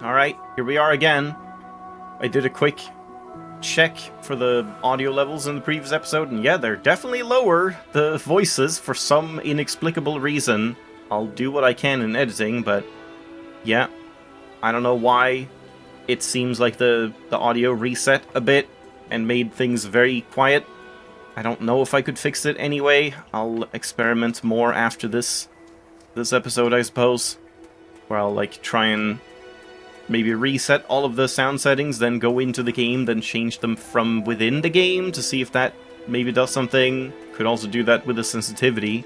Alright, here we are again. I did a quick check for the audio levels in the previous episode, and yeah, they're definitely lower, the voices, for some inexplicable reason. I'll do what I can in editing, but yeah, I don't know why. It seems like the audio reset a bit and made things very quiet. I don't know if I could fix it anyway. I'll experiment more after this episode, I suppose, where I'll like try and maybe reset all of the sound settings, then go into the game, then change them from within the game to see if that maybe does something. Could also do that with the sensitivity.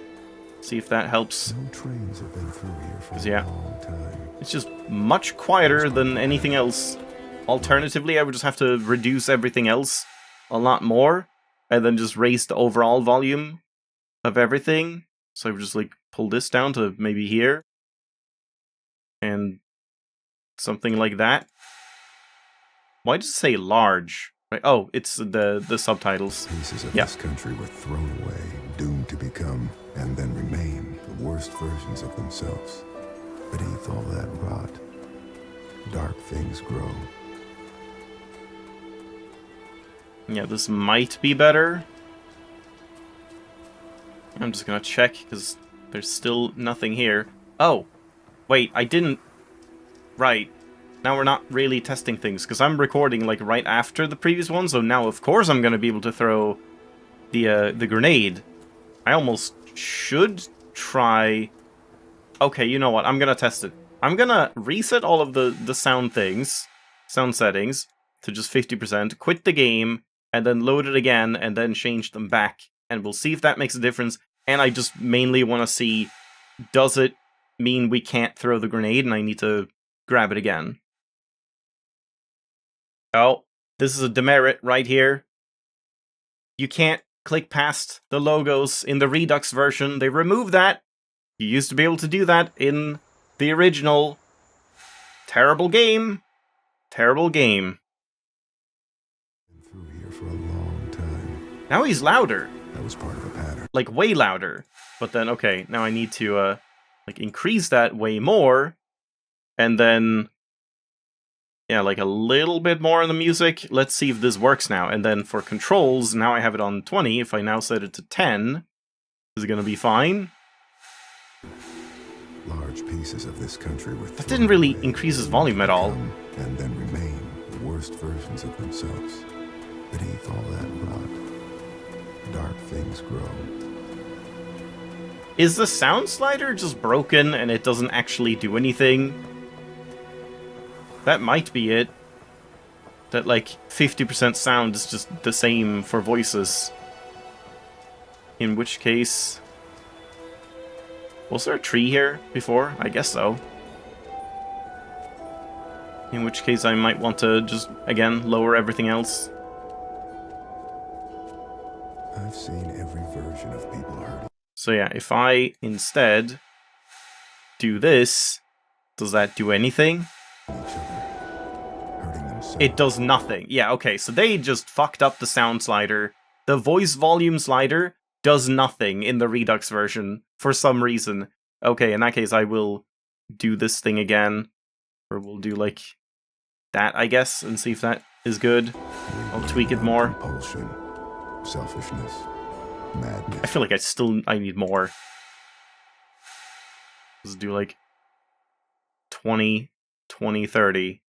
See if that helps. No trains have been through here for a long time. It's just much quieter than anything else. Alternatively, I would just have to reduce everything else a lot more, and then just raise the overall volume of everything. So I would just like pull this down to maybe here. And something like that. Why does it say large? Right. Oh, it's the subtitles. Pieces of this country were thrown away, doomed to become, and then remain, the worst versions of themselves. Beneath all that rot, dark things grow. Yeah, this might be better. I'm just gonna check, because there's still nothing here. Oh! Wait, I didn't... Right. Now we're not really testing things, because I'm recording, like, right after the previous one, so now, of course, I'm gonna be able to throw the grenade. I almost should try... Okay, you know what? I'm gonna test it. I'm gonna reset all of the sound settings, to just 50%, quit the game, and then load it again, and then change them back, and we'll see if that makes a difference. And I just mainly want to see, does it mean we can't throw the grenade, and I need to grab it again? Oh, this is a demerit right here. You can't click past the logos in the Redux version. They removed that. You used to be able to do that in the original. Terrible game. Terrible game. Been through here for a long time. Now he's louder. That was part of a pattern. Like, way louder. But then, okay, now I need to, like, increase that way more. And then... yeah, like a little bit more in the music. Let's see if this works now. And then for controls, now I have it on 20. If I now set it to 10, is it going to be fine? Large pieces of this country were That didn't really increase his volume at all. And then remain the worst versions of themselves. Beneath all that rot, dark things grow. Is the sound slider just broken and it doesn't actually do anything? That might be it. That, like, 50% sound is just the same for voices. In which case... was there a tree here before? I guess so. In which case I might want to just, again, lower everything else. I've seen every version of people hurting. So yeah, if I instead do this, does that do anything? Each other, hurting themselves. It does nothing. Yeah, okay, so they just fucked up the sound slider. The voice volume slider does nothing in the Redux version, for some reason. Okay, in that case, I will do this thing again. Or we'll do, like, that, I guess, and see if that is good. I'll tweak it more. Compulsion, selfishness, madness. I feel like I need more. Let's do, like, 20, 20, 30.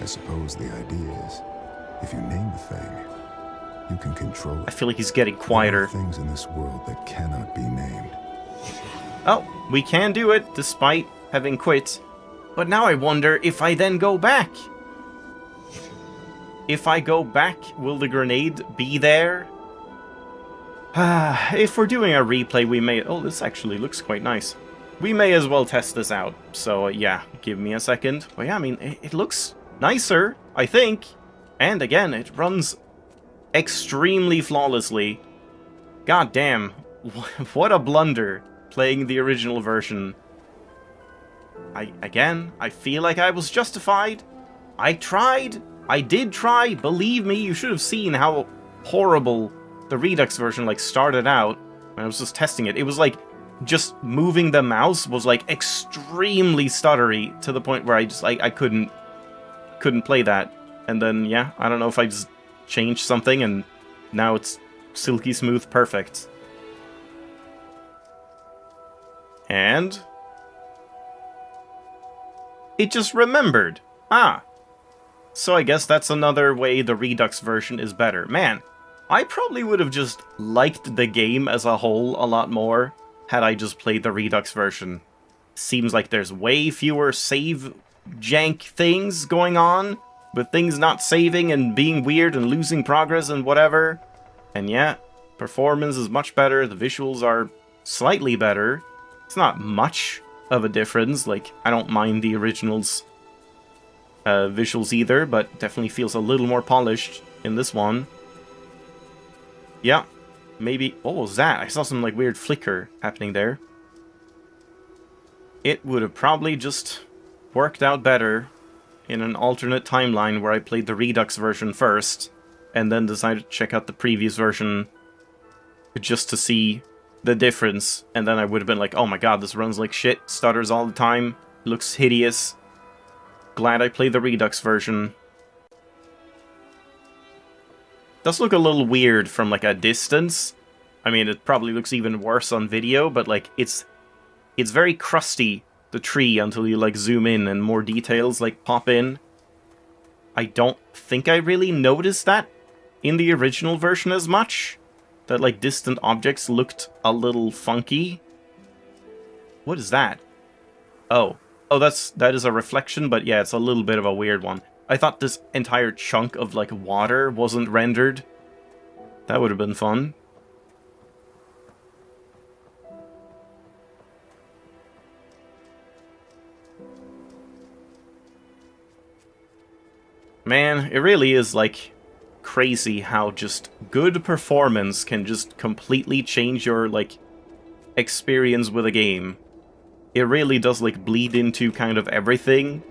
I suppose the idea is, if you name the thing, you can control it. I feel like he's getting quieter. There are things in this world that cannot be named. Oh, we can do it, despite having quit. But now I wonder if I then go back. If I go back, will the grenade be there? If we're doing a replay, we may... oh, this actually looks quite nice. We may as well test this out. So, yeah, give me a second. Well, yeah, I mean, it looks nicer, I think. And again, it runs extremely flawlessly. God damn, what a blunder playing the original version. I feel like I was justified. I tried. I did try. Believe me, you should have seen how horrible the Redux version, like, started out when I was just testing it. It was like just moving the mouse was like extremely stuttery to the point where I couldn't play that. And then yeah, I don't know if I just changed something and now it's silky smooth perfect. And it just remembered. Ah. So I guess that's another way the Redux version is better. Man, I probably would have just liked the game as a whole a lot more had I just played the Redux version. Seems like there's way fewer save jank things going on, with things not saving and being weird and losing progress and whatever. And yeah, performance is much better, the visuals are slightly better. It's not much of a difference, like, I don't mind the original's visuals either, but definitely feels a little more polished in this one. Yeah, maybe... What was that? I saw some, like, weird flicker happening there. It would have probably just worked out better in an alternate timeline where I played the Redux version first, and then decided to check out the previous version just to see the difference, and then I would have been like, oh my god, this runs like shit, stutters all the time, looks hideous. Glad I played the Redux version. Does look a little weird from like a distance. I mean, it probably looks even worse on video, but like it's very crusty, the tree, until you like zoom in and more details like pop in. I don't think I really noticed that in the original version as much. That like distant objects looked a little funky. What is that? Oh, that is a reflection, but yeah, it's a little bit of a weird one. I thought this entire chunk of like water wasn't rendered. That would have been fun. Man, it really is like crazy how just good performance can just completely change your like experience with a game. It really does like bleed into kind of everything,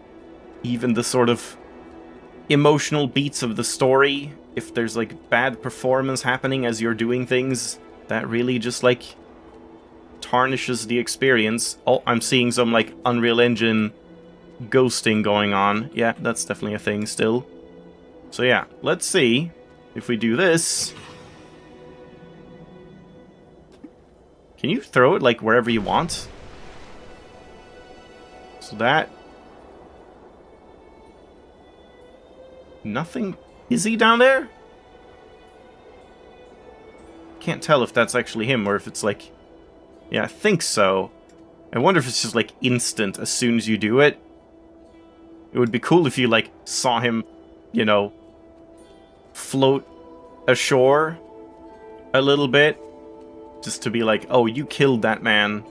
even the sort of emotional beats of the story. If there's like bad performance happening as you're doing things, that really just like tarnishes the experience. Oh, I'm seeing some like Unreal Engine ghosting going on. Yeah, that's definitely a thing still. So yeah, let's see if we do this. Can you throw it like wherever you want? So that... Nothing? Is he down there? Can't tell if that's actually him or if it's like... Yeah, I think so. I wonder if it's just like instant as soon as you do it. It would be cool if you like saw him, you know, float ashore a little bit. Just to be like, oh, you killed that man.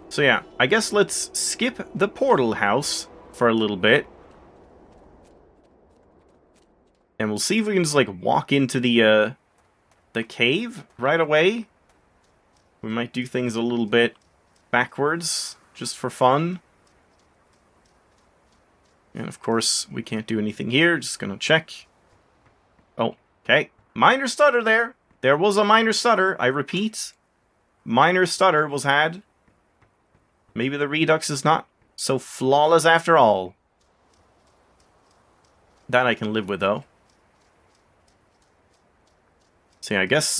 So yeah, I guess let's skip the portal house for a little bit. And we'll see if we can just like walk into the cave right away. We might do things a little bit backwards, just for fun. And of course, we can't do anything here, just gonna check. Oh, okay. Minor stutter there. There was a minor stutter, I repeat. Minor stutter was had. Maybe the Redux is not so flawless after all. That I can live with, though. So yeah, I guess,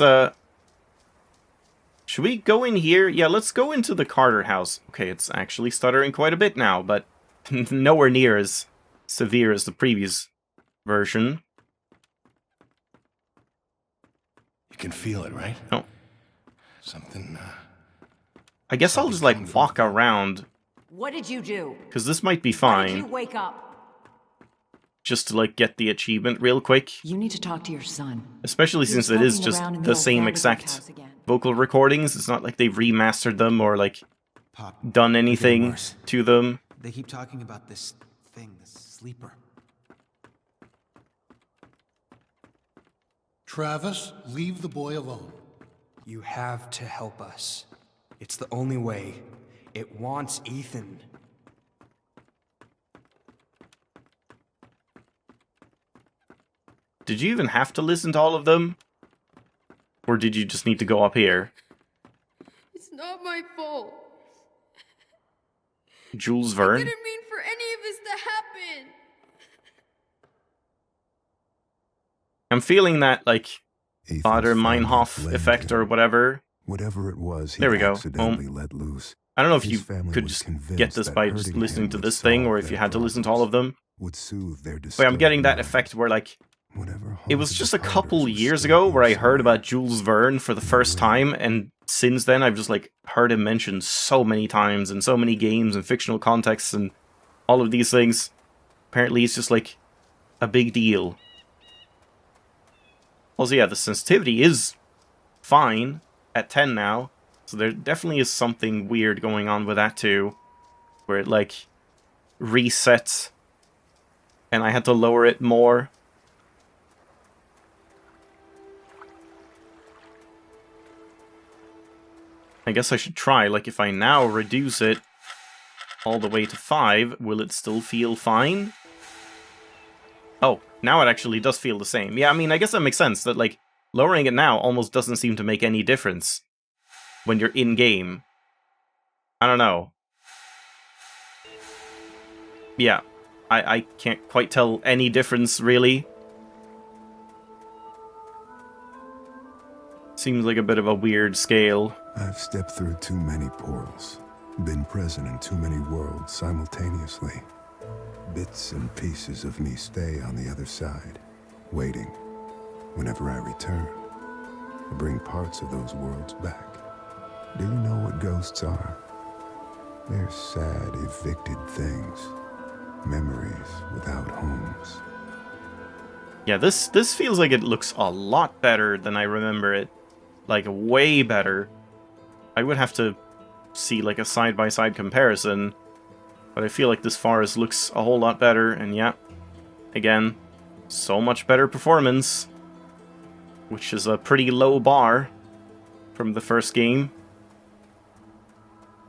should we go in here? Yeah, let's go into the Carter house. Okay, it's actually stuttering quite a bit now, but nowhere near as severe as the previous version. You can feel it, right? Oh. Something, I guess I'll just, like, walk around. What did you do? Because this might be Why did you fine. wake up? Just to, like, get the achievement real quick. You need to talk to your son. Especially since it is just the same exact vocal recordings. It's not like they've remastered them or, like, Pop, done they're getting anything worse. to them. They keep talking about this thing, this sleeper. Travis, leave the boy alone. You have to help us. It's the only way. It wants Ethan. Did you even have to listen to all of them? Or did you just need to go up here? It's not my fault. Jules I Verne? didn't mean for any of this to happen. I'm feeling that, like, Ethan's Father family Meinhof blamed effect him. or whatever. Whatever it was, he There we go. accidentally let loose. I don't know if His you family could was just convinced get this that by just hurting listening him to would this thing, solve or if you their had to listen to all of them. would soothe their But I'm getting that disturbed effect where, like, Whatever it was haunted just the a couple Carters was years still ago where I here heard somewhere. about Jules Verne for the first time, and since then I've just, like, heard him mentioned so many times in so many games and fictional contexts and all of these things. Apparently it's just, like, a big deal. Also, yeah, the sensitivity is fine at 10 now, so there definitely is something weird going on with that too, where it, like, resets, and I had to lower it more. I guess I should try, like, if I now reduce it all the way to 5, will it still feel fine? Oh, now it actually does feel the same. Yeah, I mean, I guess that makes sense, that, like, lowering it now almost doesn't seem to make any difference when you're in-game. I don't know. Yeah, I can't quite tell any difference, really. Seems like a bit of a weird scale. I've stepped through too many portals, been present in too many worlds simultaneously. Bits and pieces of me stay on the other side, waiting. Whenever I return, I bring parts of those worlds back. Do you know what ghosts are? They're sad, evicted things. Memories without homes. Yeah, this feels like it looks a lot better than I remember it. Like, way better. I would have to see, like, a side-by-side comparison, but I feel like this forest looks a whole lot better, and yeah, again, so much better performance, which is a pretty low bar from the first game.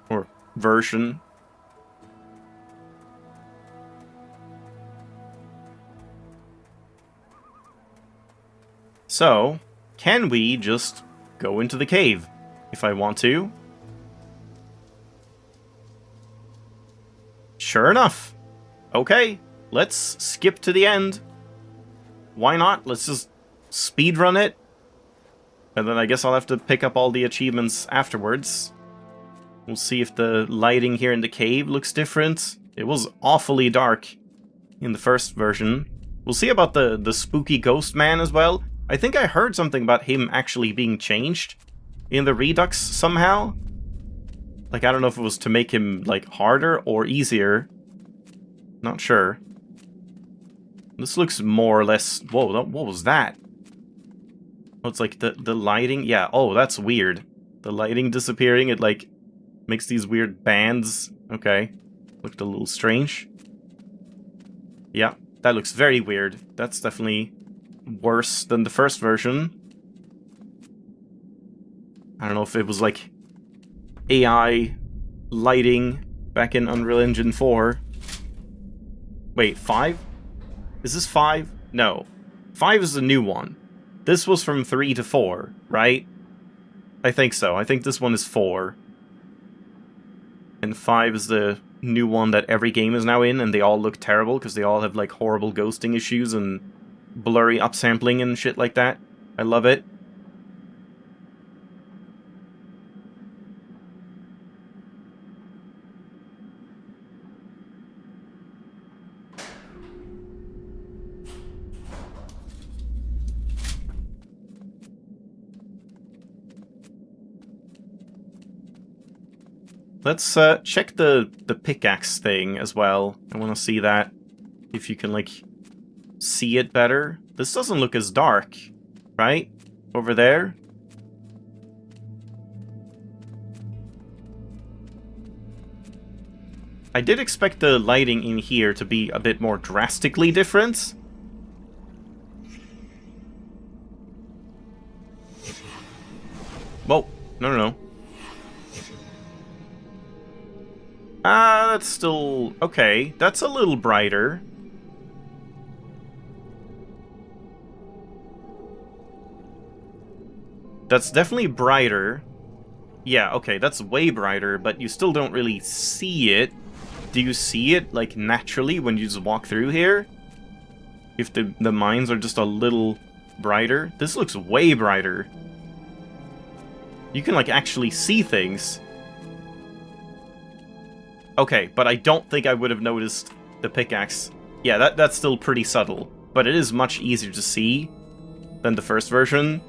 Or version. So, can we just go into the cave if I want to? Sure enough. Okay, let's skip to the end. Why not? Let's just speedrun it. And then I guess I'll have to pick up all the achievements afterwards. We'll see if the lighting here in the cave looks different. It was awfully dark in the first version. We'll see about the spooky ghost man as well. I think I heard something about him actually being changed in the Redux somehow. Like, I don't know if it was to make him, like, harder or easier. Not sure. This looks more or less... Whoa, what was that? Oh, it's like the lighting? Yeah, oh, that's weird. The lighting disappearing, it, like, makes these weird bands. Okay. Looked a little strange. Yeah, that looks very weird. That's definitely worse than the first version. I don't know if it was like AI lighting back in Unreal Engine 4. Wait, 5? Is this 5? No. 5 is the new one. This was from 3 to 4, right? I think so. I think this one is 4. And 5 is the new one that every game is now in, and they all look terrible because they all have like horrible ghosting issues and blurry upsampling and shit like that. I love it. Let's check the pickaxe thing as well. I want to see that. If you can, like, see it better. This doesn't look as dark, right? Over there. I did expect the lighting in here to be a bit more drastically different. Whoa. No. That's still... okay, that's a little brighter. That's definitely brighter. Yeah, okay, that's way brighter, but you still don't really see it. Do you see it, like, naturally when you just walk through here? If the mines are just a little brighter? This looks way brighter. You can, like, actually see things. Okay, but I don't think I would have noticed the pickaxe. Yeah, that's still pretty subtle. But it is much easier to see than the first version,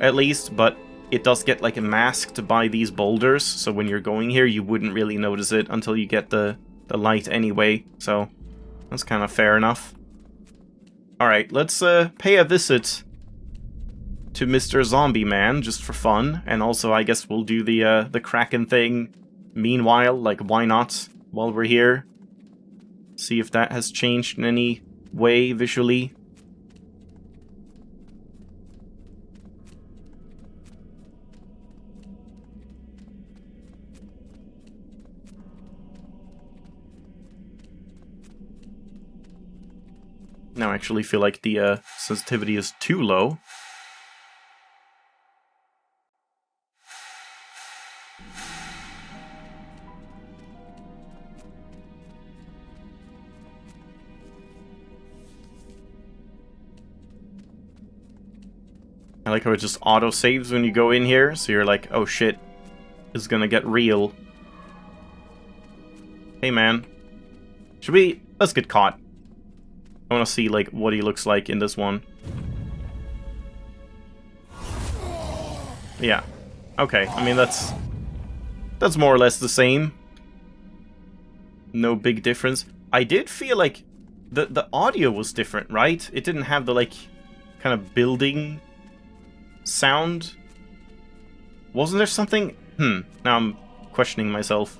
at least. But it does get, like, masked by these boulders. So when you're going here, you wouldn't really notice it until you get the light anyway. So that's kind of fair enough. Alright, let's pay a visit to Mr. Zombie Man, just for fun. And also, I guess we'll do the Kraken thing meanwhile. Like, why not? While we're here. See if that has changed in any way visually. Now I actually feel like the sensitivity is too low. I like how it just auto-saves when you go in here, so you're like, oh shit, this is gonna get real. Hey man. Let's get caught. I wanna see, like, what he looks like in this one. Yeah. Okay, I mean, that's more or less the same. No big difference. I did feel like the audio was different, right? It didn't have the, like, kind of building sound. Wasn't there something? Now I'm questioning myself.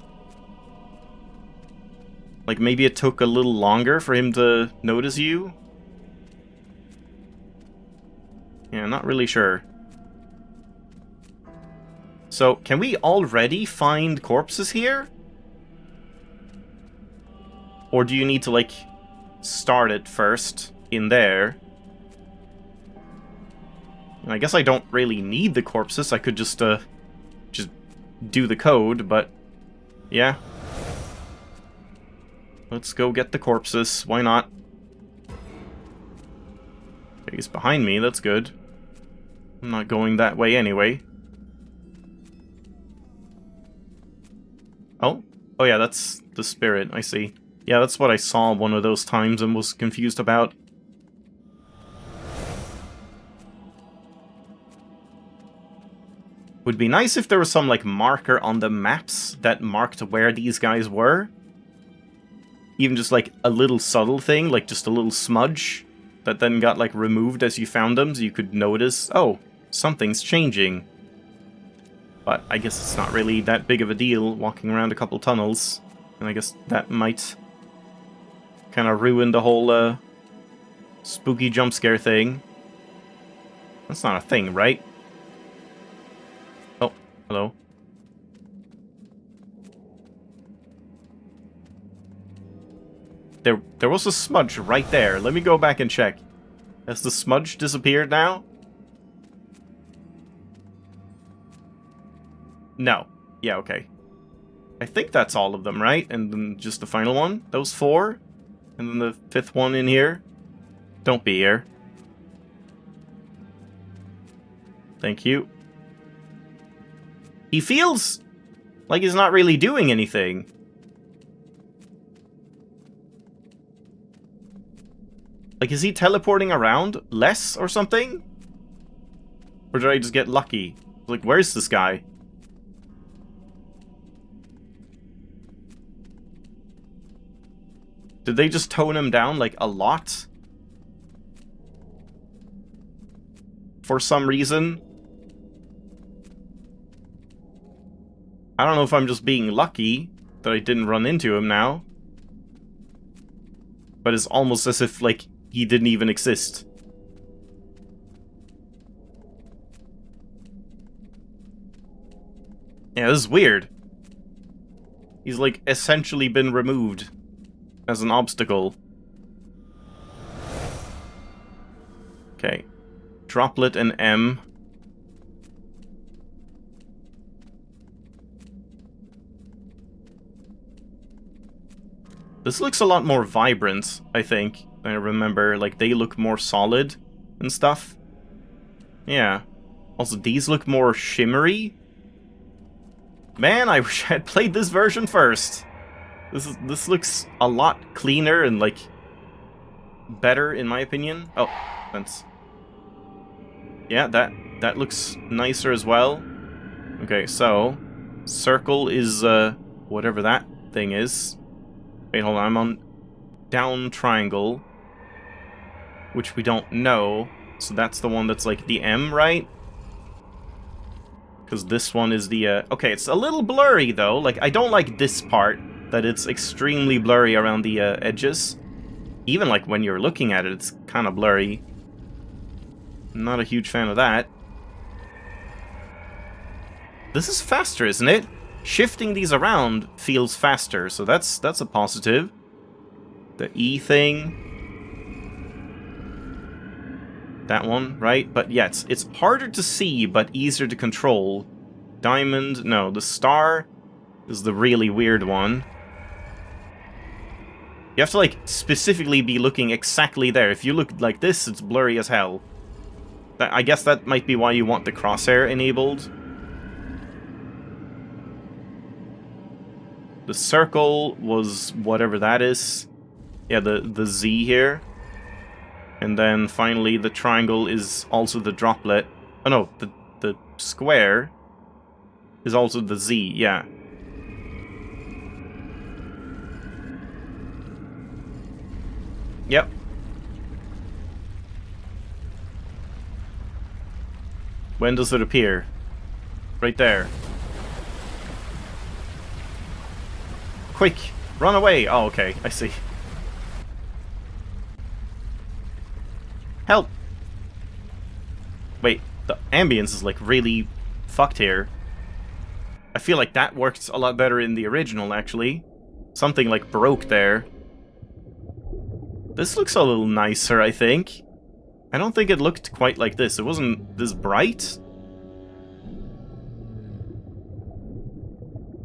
Like, maybe it took a little longer for him to notice you? Yeah, not really sure. So, can we already find corpses here? Or do you need to, like, start it first in there? And I guess I don't really need the corpses. I could just do the code, but yeah. Let's go get the corpses. Why not? Okay, he's behind me. That's good. I'm not going that way anyway. Oh? Oh yeah, that's the spirit. I see. Yeah, that's what I saw one of those times and was confused about. Would be nice if there was some, like, marker on the maps that marked where these guys were. Even just, like, a little subtle thing, like just a little smudge that then got, like, removed as you found them, so you could notice, oh, something's changing. But I guess it's not really that big of a deal walking around a couple tunnels. And I guess that might kind of ruin the whole spooky jump scare thing. That's not a thing, right? Oh, hello. There was a smudge right there. Let me go back and check. Has the smudge disappeared now? No. Yeah, okay. I think that's all of them, right? And then just the final one? Those 4? And then the 5th one in here? Don't be here. Thank you. He feels like he's not really doing anything. Like, is he teleporting around less or something? Or did I just get lucky? Like, where's this guy? Did they just tone him down, like, a lot? For some reason? I don't know if I'm just being lucky that I didn't run into him now. But it's almost as if, like, he didn't even exist. Yeah, this is weird. He's, like, essentially been removed as an obstacle. Okay. Droplet and M. This looks a lot more vibrant, I think. I remember, like, they look more solid and stuff. Yeah. Also, these look more shimmery. Man, I wish I had played this version first. This looks a lot cleaner and, like, better, in my opinion. Oh, that's... Yeah, that looks nicer as well. Okay, so... Circle is, whatever that thing is. Wait, hold on, I'm on down triangle, which we don't know, so that's the one that's like the M, right? Because this one is the, okay, it's a little blurry though, like, I don't like this part, that it's extremely blurry around the edges. Even like when you're looking at it, it's kind of blurry. I'm not a huge fan of that. This is faster, isn't it? Shifting these around feels faster, so that's a positive. The E thing. That one, right? But yeah, it's harder to see, but easier to control. Diamond, no, the star is the really weird one. You have to, like, specifically be looking exactly there. If you look like this, it's blurry as hell. I guess that might be why you want the crosshair enabled. The circle was whatever that is. Yeah, the Z here. And then finally the triangle is also the droplet. Oh no, the square is also the Z, yeah. Yep. When does it appear? Right there. Quick! Run away! Oh, okay, I see. Help! Wait, the ambience is, like, really fucked here. I feel like that worked a lot better in the original, actually. Something, like, broke there. This looks a little nicer, I think. I don't think it looked quite like this. It wasn't this bright.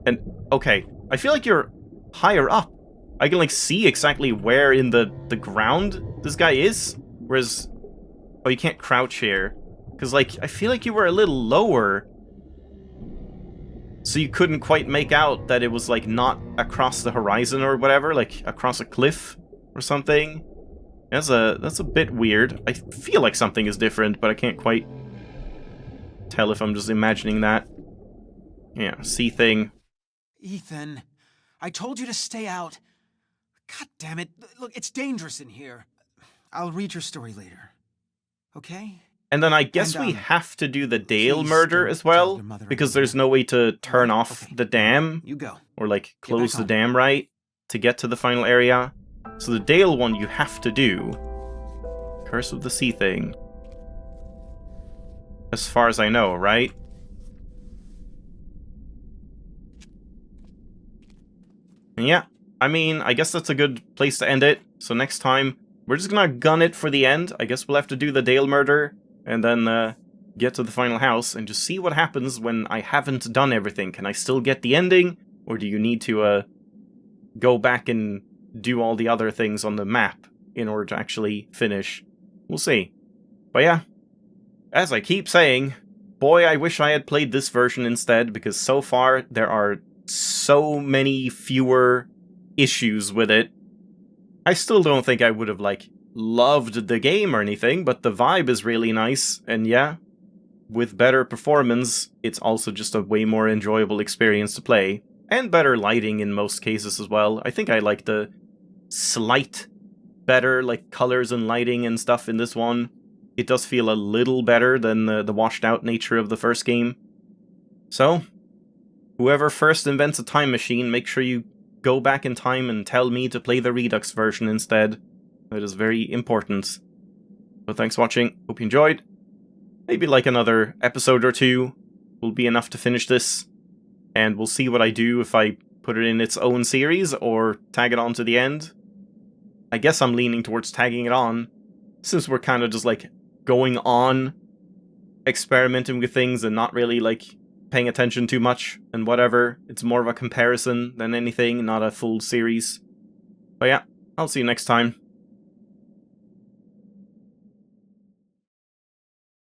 And, okay, I feel like you're higher up. I can, like, see exactly where in the ground this guy is. Whereas... Oh, you can't crouch here. Because, like, I feel like you were a little lower. So you couldn't quite make out that it was, like, not across the horizon or whatever. Like, across a cliff or something. That's a bit weird. I feel like something is different, but I can't quite tell if I'm just imagining that. Yeah, sea thing. Ethan, I told you to stay out. God damn it. Look, it's dangerous in here. I'll read your story later. Okay? And then I guess we have to do the Dale murder as well, because there's no way to turn off the dam. You go. Or, like, close the dam, right? To get to the final area. So the Dale one you have to do. Curse of the Sea thing. As far as I know, right? And yeah, I mean, I guess that's a good place to end it. So next time, we're just gonna gun it for the end. I guess we'll have to do the Dale murder, and then get to the final house, and just see what happens when I haven't done everything. Can I still get the ending? Or do you need to go back and do all the other things on the map in order to actually finish? We'll see. But yeah, as I keep saying, boy, I wish I had played this version instead, because so far there are so many fewer issues with it. I still don't think I would have, like, loved the game or anything, but the vibe is really nice, and yeah, with better performance, it's also just a way more enjoyable experience to play, and better lighting in most cases as well. I think I like the slight better, like, colors and lighting and stuff in this one. It does feel a little better than the washed out nature of the first game. So, whoever first invents a time machine, make sure you go back in time and tell me to play the Redux version instead. That is very important. But thanks for watching, hope you enjoyed. Maybe like another episode or two will be enough to finish this. And we'll see what I do if I put it in its own series or tag it on to the end. I guess I'm leaning towards tagging it on, since we're kind of just, like, going on, experimenting with things and not really, like, paying attention too much and whatever. It's more of a comparison than anything, not a full series. But yeah, I'll see you next time.